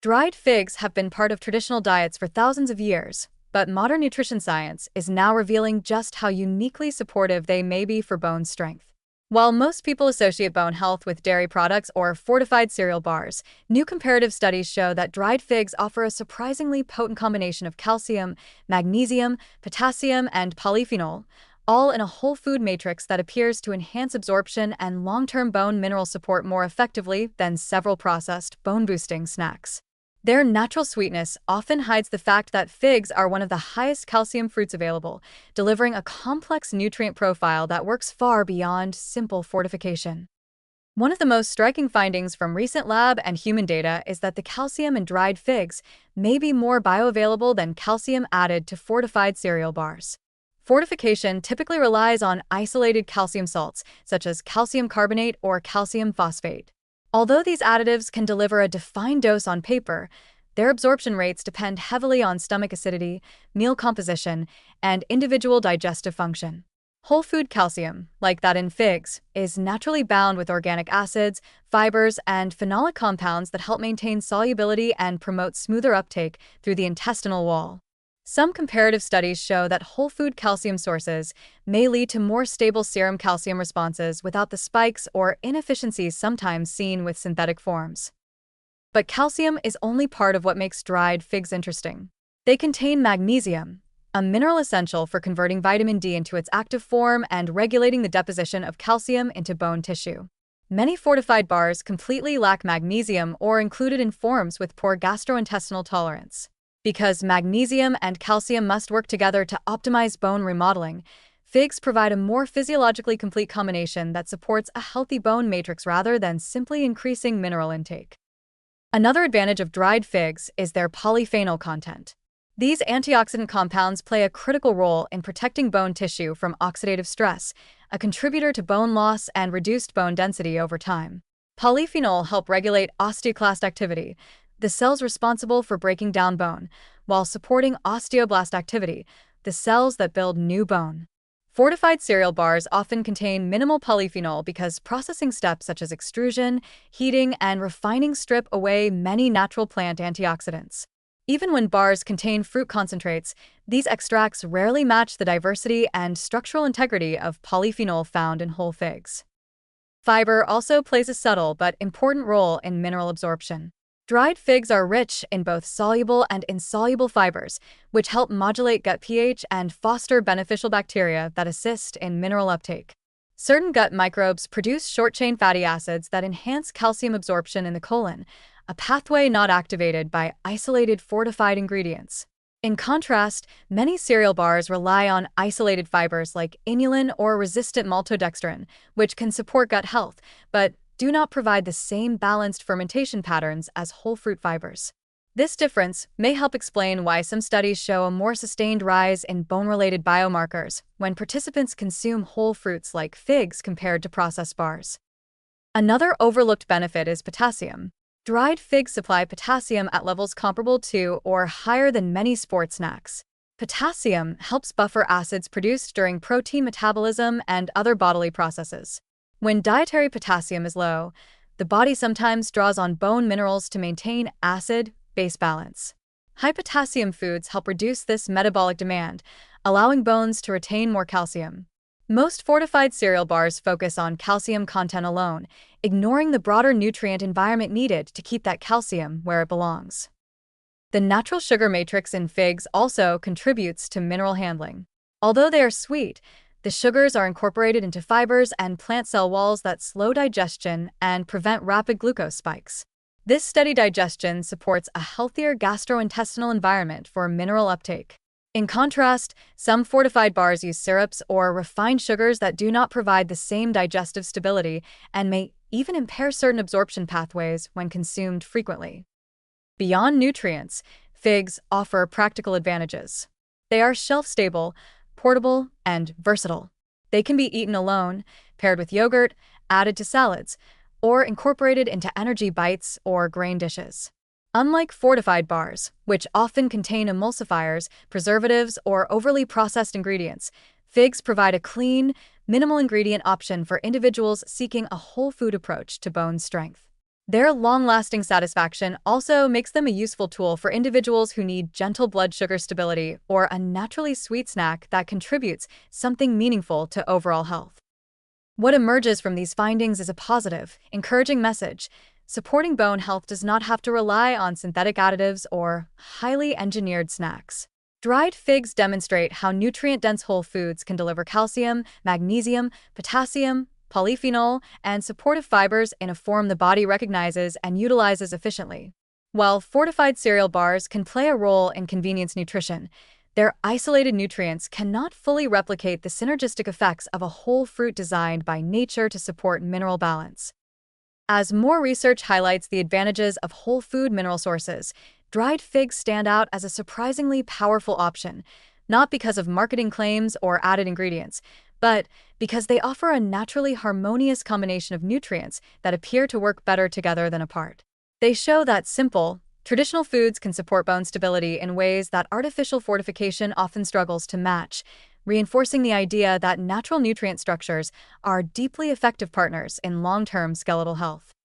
Dried figs have been part of traditional diets for thousands of years, but modern nutrition science is now revealing just how uniquely supportive they may be for bone strength. While most people associate bone health with dairy products or fortified cereal bars, new comparative studies show that dried figs offer a surprisingly potent combination of calcium, magnesium, potassium, and polyphenol, all in a whole food matrix that appears to enhance absorption and long-term bone mineral support more effectively than several processed, bone-boosting snacks. Their natural sweetness often hides the fact that figs are one of the highest calcium fruits available, delivering a complex nutrient profile that works far beyond simple fortification. One of the most striking findings from recent lab and human data is that the calcium in dried figs may be more bioavailable than calcium added to fortified cereal bars. Fortification typically relies on isolated calcium salts, such as calcium carbonate or calcium phosphate. Although these additives can deliver a defined dose on paper, their absorption rates depend heavily on stomach acidity, meal composition, and individual digestive function. Whole food calcium, like that in figs, is naturally bound with organic acids, fibers, and phenolic compounds that help maintain solubility and promote smoother uptake through the intestinal wall. Some comparative studies show that whole food calcium sources may lead to more stable serum calcium responses without the spikes or inefficiencies sometimes seen with synthetic forms. But calcium is only part of what makes dried figs interesting. They contain magnesium, a mineral essential for converting vitamin D into its active form and regulating the deposition of calcium into bone tissue. Many fortified bars completely lack magnesium or are included in forms with poor gastrointestinal tolerance. Because magnesium and calcium must work together to optimize bone remodeling, figs provide a more physiologically complete combination that supports a healthy bone matrix rather than simply increasing mineral intake. Another advantage of dried figs is their polyphenol content. These antioxidant compounds play a critical role in protecting bone tissue from oxidative stress, a contributor to bone loss and reduced bone density over time. Polyphenol help regulate osteoclast activity, the cells responsible for breaking down bone, while supporting osteoblast activity, the cells that build new bone. Fortified cereal bars often contain minimal polyphenol because processing steps such as extrusion, heating, and refining strip away many natural plant antioxidants. Even when bars contain fruit concentrates, these extracts rarely match the diversity and structural integrity of polyphenol found in whole figs. Fiber also plays a subtle but important role in mineral absorption. Dried figs are rich in both soluble and insoluble fibers, which help modulate gut pH and foster beneficial bacteria that assist in mineral uptake. Certain gut microbes produce short-chain fatty acids that enhance calcium absorption in the colon, a pathway not activated by isolated fortified ingredients. In contrast, many cereal bars rely on isolated fibers like inulin or resistant maltodextrin, which can support gut health, but do not provide the same balanced fermentation patterns as whole fruit fibers. This difference may help explain why some studies show a more sustained rise in bone-related biomarkers when participants consume whole fruits like figs compared to processed bars. Another overlooked benefit is potassium. Dried figs supply potassium at levels comparable to or higher than many sports snacks. Potassium helps buffer acids produced during protein metabolism and other bodily processes. When dietary potassium is low, the body sometimes draws on bone minerals to maintain acid-base balance. High potassium foods help reduce this metabolic demand, allowing bones to retain more calcium. Most fortified cereal bars focus on calcium content alone, ignoring the broader nutrient environment needed to keep that calcium where it belongs. The natural sugar matrix in figs also contributes to mineral handling. Although they are sweet, the sugars are incorporated into fibers and plant cell walls that slow digestion and prevent rapid glucose spikes. This steady digestion supports a healthier gastrointestinal environment for mineral uptake. In contrast, some fortified bars use syrups or refined sugars that do not provide the same digestive stability and may even impair certain absorption pathways when consumed frequently. Beyond nutrients, figs offer practical advantages. They are shelf-stable, portable, and versatile. They can be eaten alone, paired with yogurt, added to salads, or incorporated into energy bites or grain dishes. Unlike fortified bars, which often contain emulsifiers, preservatives, or overly processed ingredients, figs provide a clean, minimal ingredient option for individuals seeking a whole food approach to bone strength. Their long-lasting satisfaction also makes them a useful tool for individuals who need gentle blood sugar stability or a naturally sweet snack that contributes something meaningful to overall health. What emerges from these findings is a positive, encouraging message. Supporting bone health does not have to rely on synthetic additives or highly engineered snacks. Dried figs demonstrate how nutrient-dense whole foods can deliver calcium, magnesium, potassium, polyphenol, and supportive fibers in a form the body recognizes and utilizes efficiently. While fortified cereal bars can play a role in convenience nutrition, their isolated nutrients cannot fully replicate the synergistic effects of a whole fruit designed by nature to support mineral balance. As more research highlights the advantages of whole food mineral sources, dried figs stand out as a surprisingly powerful option, not because of marketing claims or added ingredients, but because they offer a naturally harmonious combination of nutrients that appear to work better together than apart. They show that simple, traditional foods can support bone stability in ways that artificial fortification often struggles to match, reinforcing the idea that natural nutrient structures are deeply effective partners in long-term skeletal health.